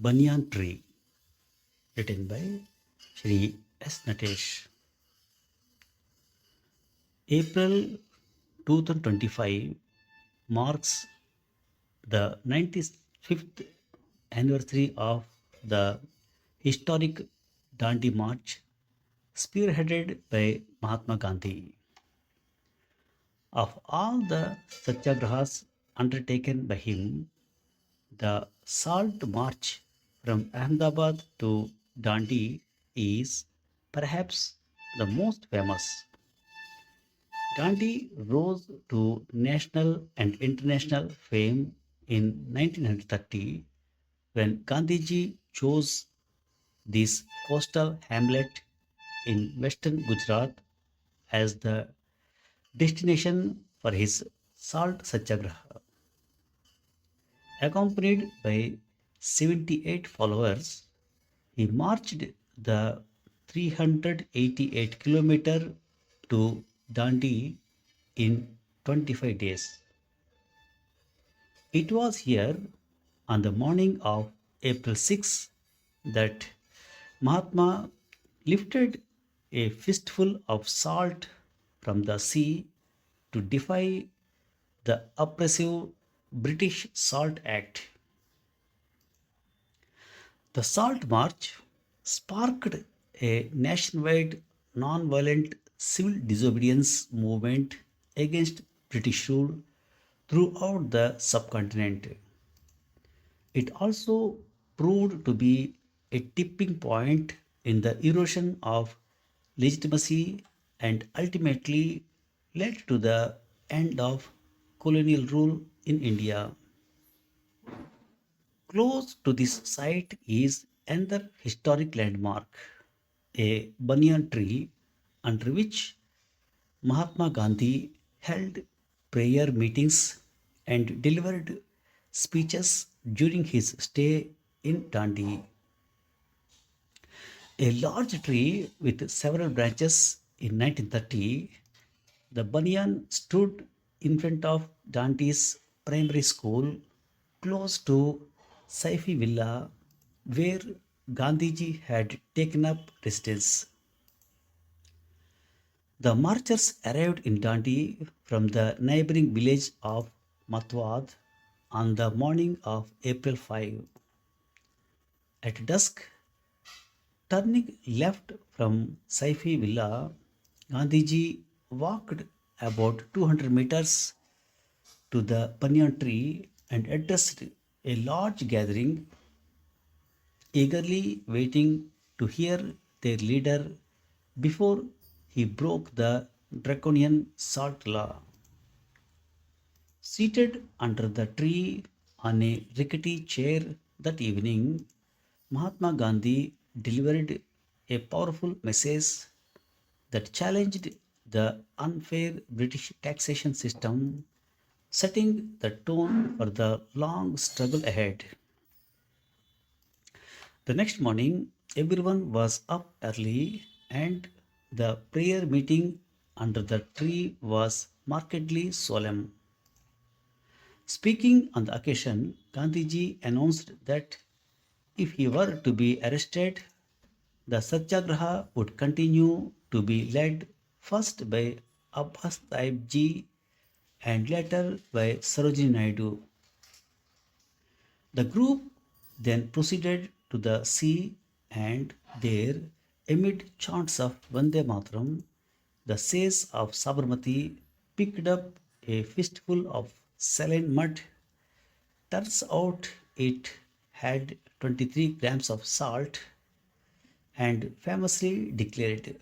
Banyan Tree, written by Shri S. Natesh. April 2025 marks the 95th anniversary of the historic Dandi March, spearheaded by Mahatma Gandhi. Of all the satyagrahas undertaken by him, the Salt March from Ahmedabad to Dandi is perhaps the most famous. Gandhi rose to national and international fame in 1930 when Gandhiji chose this coastal hamlet in western Gujarat as the destination for his salt satyagraha. Accompanied by 78 followers, he marched the 388 km to Dandi in 25 days. It was here on the morning of April 6 that Mahatma lifted a fistful of salt from the sea to defy the oppressive British Salt Act. The Salt March sparked a nationwide non-violent civil disobedience movement against British rule throughout the subcontinent. It also proved to be a tipping point in the erosion of legitimacy and ultimately led to the end of colonial rule in India. Close to this site is another historic landmark, a banyan tree under which Mahatma Gandhi held prayer meetings and delivered speeches during his stay in Dandi. A large tree with several branches in 1930, the banyan stood in front of Dandi's primary school close to Saifi Villa where Gandhiji had taken up residence. The marchers arrived in Dandi from the neighboring village of Matwad on the morning of April 5. At dusk, turning left from Saifi Villa, Gandhiji walked about 200 meters to the banyan tree and addressed a large gathering, eagerly waiting to hear their leader before he broke the draconian salt law. Seated under the tree on a rickety chair that evening, Mahatma Gandhi delivered a powerful message that challenged the unfair British taxation system, setting the tone for the long struggle ahead. The next morning, everyone was up early, and the prayer meeting under the tree was markedly solemn. Speaking on the occasion, Gandhiji announced that if he were to be arrested, the Satyagraha would continue to be led first by Abbas Taib ji and later by Sarojini Naidu. The group then proceeded to the sea, and there, amid chants of Vande Mataram, the sage of Sabarmati picked up a fistful of saline mud. Turns out it had 23 grams of salt and famously declared,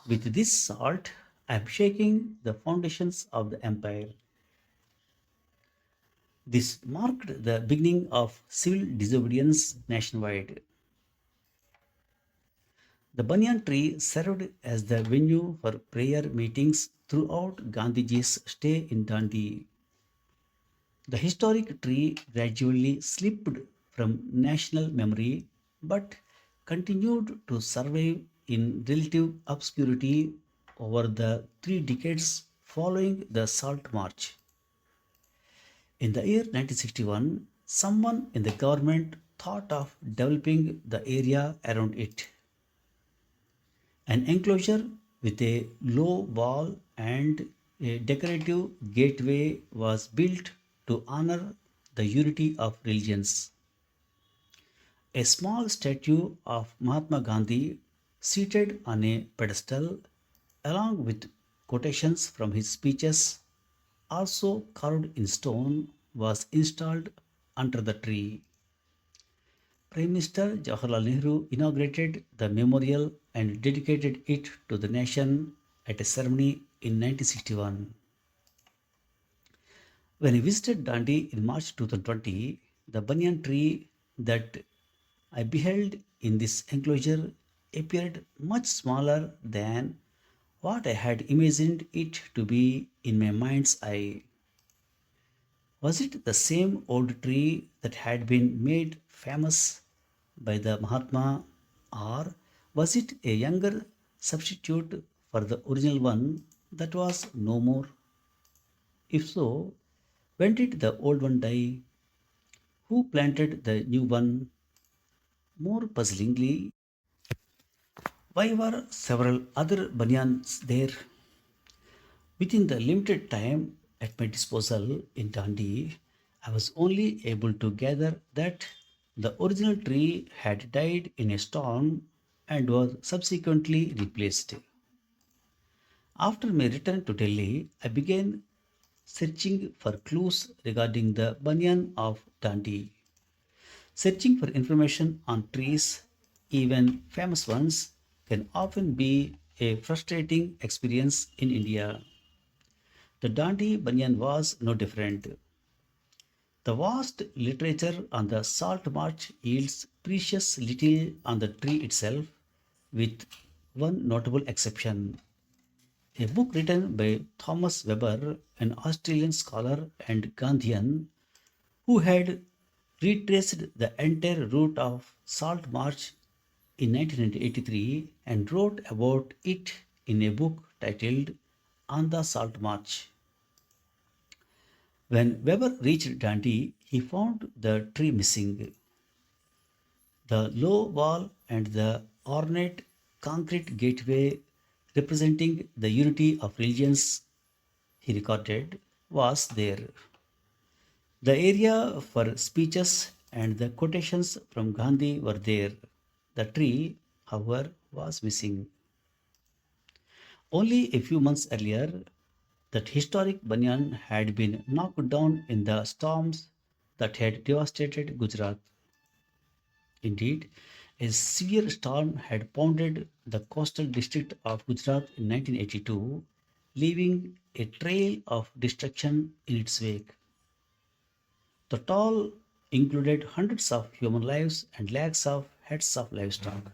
with this salt, I am shaking the foundations of the empire. This marked the beginning of civil disobedience nationwide. The banyan tree served as the venue for prayer meetings throughout Gandhiji's stay in Dandi. The historic tree gradually slipped from national memory but continued to survive in relative obscurity over the 3 decades following the Salt March. In the year 1961, Someone in the government thought of developing the area around it. An enclosure with a low wall and a decorative gateway was built to honor the unity of religions. A small statue of Mahatma Gandhi seated on a pedestal, along with quotations from his speeches, also carved in stone, was installed under the tree. Prime Minister Jawaharlal Nehru inaugurated the memorial and dedicated it to the nation at a ceremony in 1961. When I visited Dandi in March 2020, the banyan tree that I beheld in this enclosure appeared much smaller than what I had imagined it to be in my mind's eye. Was it the same old tree that had been made famous by the Mahatma, or was it a younger substitute for the original one that was no more? If so, when did the old one die? Who planted the new one? More puzzlingly, why were several other banyans there? Within the limited time at my disposal in Dandi, I was only able to gather that the original tree had died in a storm and was subsequently replaced. After my return to Delhi, I began searching for clues regarding the banyan of Dandi. Searching for information on trees, even famous ones, can often be a frustrating experience in India. The Dandi Banyan was no different. The vast literature on the salt marsh yields precious little on the tree itself, with one notable exception. A book written by Thomas Weber, an Australian scholar and Gandhian, who had retraced the entire route of salt marsh in 1983 and wrote about it in a book titled On the Salt March. When Weber reached Dundee, he found the tree missing. The low wall and the ornate concrete gateway representing the unity of religions, he recorded, was there. The area for speeches and the quotations from Gandhi were there. The tree, however, was missing. Only a few months earlier, that historic banyan had been knocked down in the storms that had devastated Gujarat. Indeed, a severe storm had pounded the coastal district of Gujarat in 1982, leaving a trail of destruction in its wake. The toll included hundreds of human lives and lakhs of heads of livestock.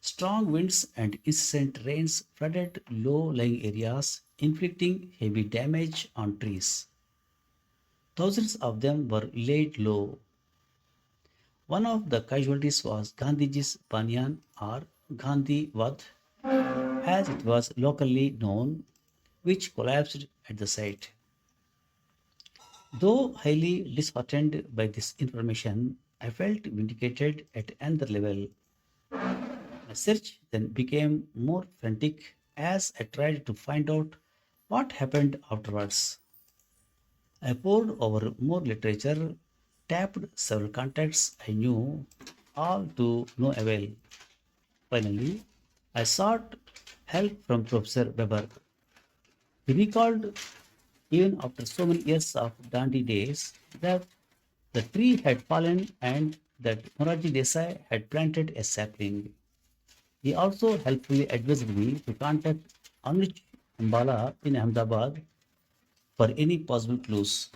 Strong winds and incessant rains flooded low lying areas, inflicting heavy damage on trees. Thousands of them were laid low. One of the casualties was Gandhiji's banyan or Gandhi Vad, as it was locally known, which collapsed at the site. Though highly disheartened by this information, I felt vindicated at another level. My search then became more frantic as I tried to find out what happened afterwards. I pored over more literature, tapped several contacts I knew, all to no avail. Finally, I sought help from Professor Weber. He recalled, even after so many years of Dandi days, that the tree had fallen and that Moraji Desai had planted a sapling. He also helpfully advised me to contact Anuj Ambala in Ahmedabad for any possible clues.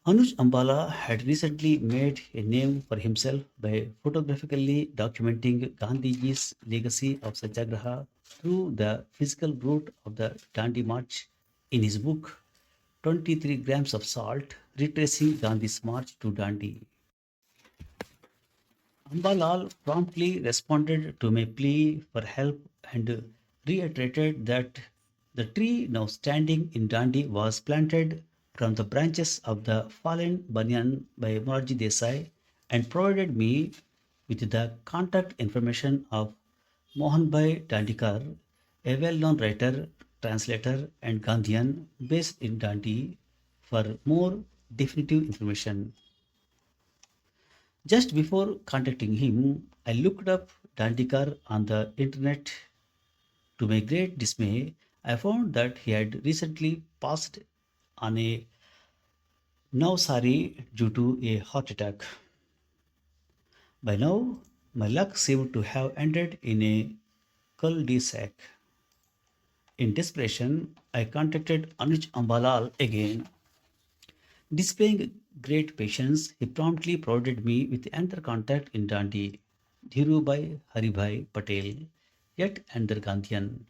Anuj Ambala had recently made a name for himself by photographically documenting Gandhiji's legacy of Satyagraha through the physical route of the Dandi March in his book 23 Grams of Salt, retracing Gandhi's march to Dandi. Ambalal promptly responded to my plea for help and reiterated that the tree now standing in Dandi was planted from the branches of the fallen banyan by Morarji Desai and provided me with the contact information of Mohanbhai Dandikar, a well-known writer, translator and Gandhian based in Dandi for more definitive information. Just before contacting him, I looked up Dandikar on the internet. To my great dismay, I found that he had recently passed on a Navsari due to a heart attack. By now, my luck seemed to have ended in a cul-de-sac. In desperation, I contacted Anuj Ambalal again. Displaying great patience, he promptly provided me with another contact in Dandi, Dhirubhai Haribhai Patel, yet another Gandhian.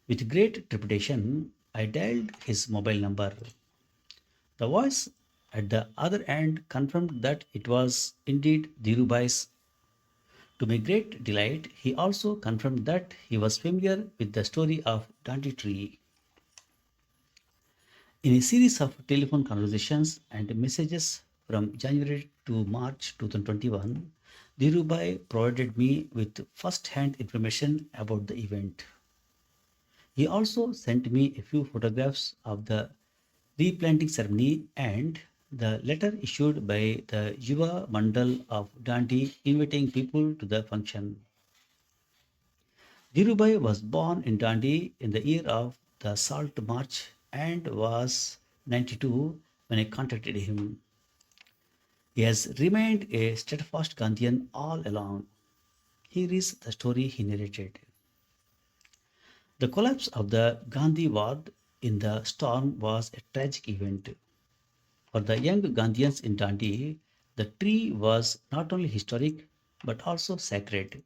With great trepidation, I dialed his mobile number. The voice at the other end confirmed that it was indeed Dhirubhai's. To my great delight, he also confirmed that he was familiar with the story of Dandi tree. In a series of telephone conversations and messages from January to March 2021, Dhirubhai provided me with first-hand information about the event. He also sent me a few photographs of the replanting ceremony and the letter issued by the Yuva Mandal of Dandi inviting people to the function. Dhirubhai was born in Dandi in the year of the Salt March and was 92 when I contacted him. He has remained a steadfast Gandhian all along. Here is the story he narrated. The collapse of the Gandhi ward in the storm was a tragic event. For the young Gandhians in Dandi, the tree was not only historic but also sacred.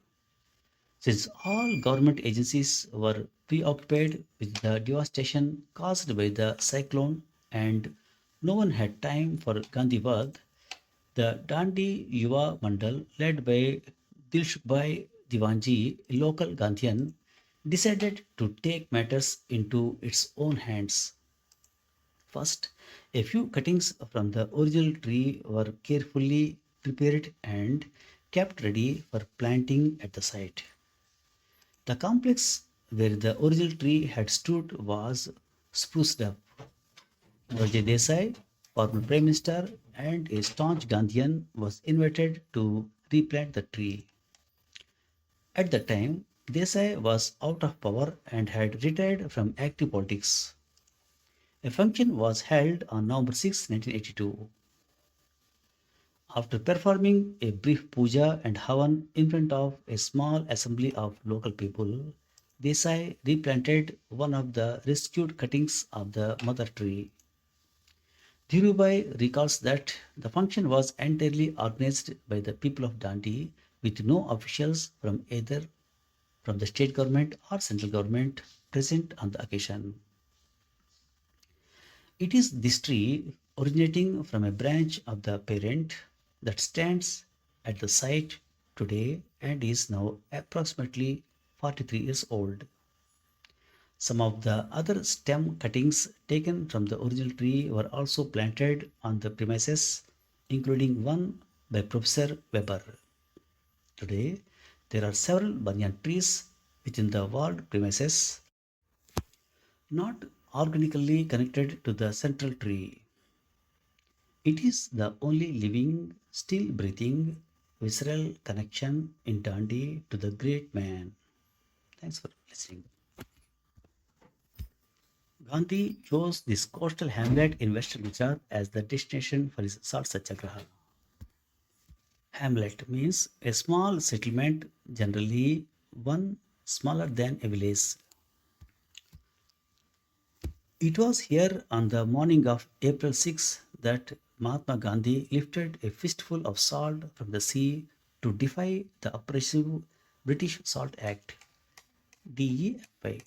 Since all government agencies were preoccupied with the devastation caused by the cyclone and no one had time for Gandhi Vad, the Dandi Yuva Mandal, led by Dilshukbhai Divanji, a local Gandhian, decided to take matters into its own hands. First, a few cuttings from the original tree were carefully prepared and kept ready for planting at the site. The complex where the original tree had stood was spruced up. Morarji Desai, former Prime Minister and a staunch Gandhian, was invited to replant the tree. At the time, Desai was out of power and had retired from active politics. A function was held on November 6, 1982. After performing a brief puja and havan in front of a small assembly of local people, Desai replanted one of the rescued cuttings of the mother tree. Dhirubhai recalls that the function was entirely organized by the people of Dandi with no officials from either from the state government or central government present on the occasion. It is this tree originating from a branch of the parent that stands at the site today and is now approximately 43 years old. Some of the other stem cuttings taken from the original tree were also planted on the premises, including one by Professor Weber. Today, there are several banyan trees within the walled premises, not organically connected to the central tree. It is the only living, still breathing, visceral connection in Dandi to the great man. Thanks for listening. Gandhi chose this coastal hamlet in western Gujarat as the destination for his Salt Satyagraha. Hamlet means a small settlement, generally one smaller than a village. It was here on the morning of April 6 that Mahatma Gandhi lifted a fistful of salt from the sea to defy the oppressive British Salt Act. DEFI.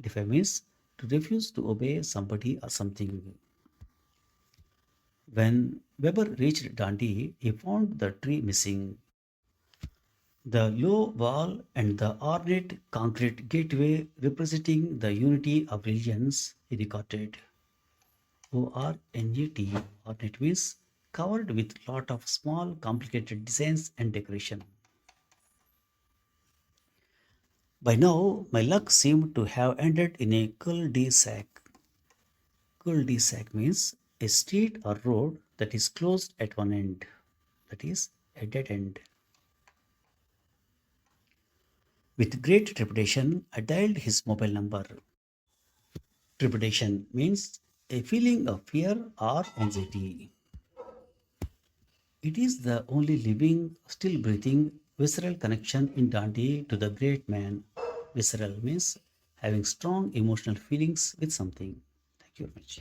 Defy means to refuse to obey somebody or something. When Weber reached Dandi, he found the tree missing. The low wall and the ornate concrete gateway representing the unity of religions, he recorded. ornate. Ornate means covered with lot of small complicated designs and decoration. By now, my luck seemed to have ended in a cul-de-sac. Cul-de-sac means a street or road that is closed at one end, that is, a dead end. With great trepidation, I dialed his mobile number. Trepidation means a feeling of fear or anxiety. It is the only living, still breathing, visceral connection in Dante to the great man. Visceral means having strong emotional feelings with something. Thank you very much.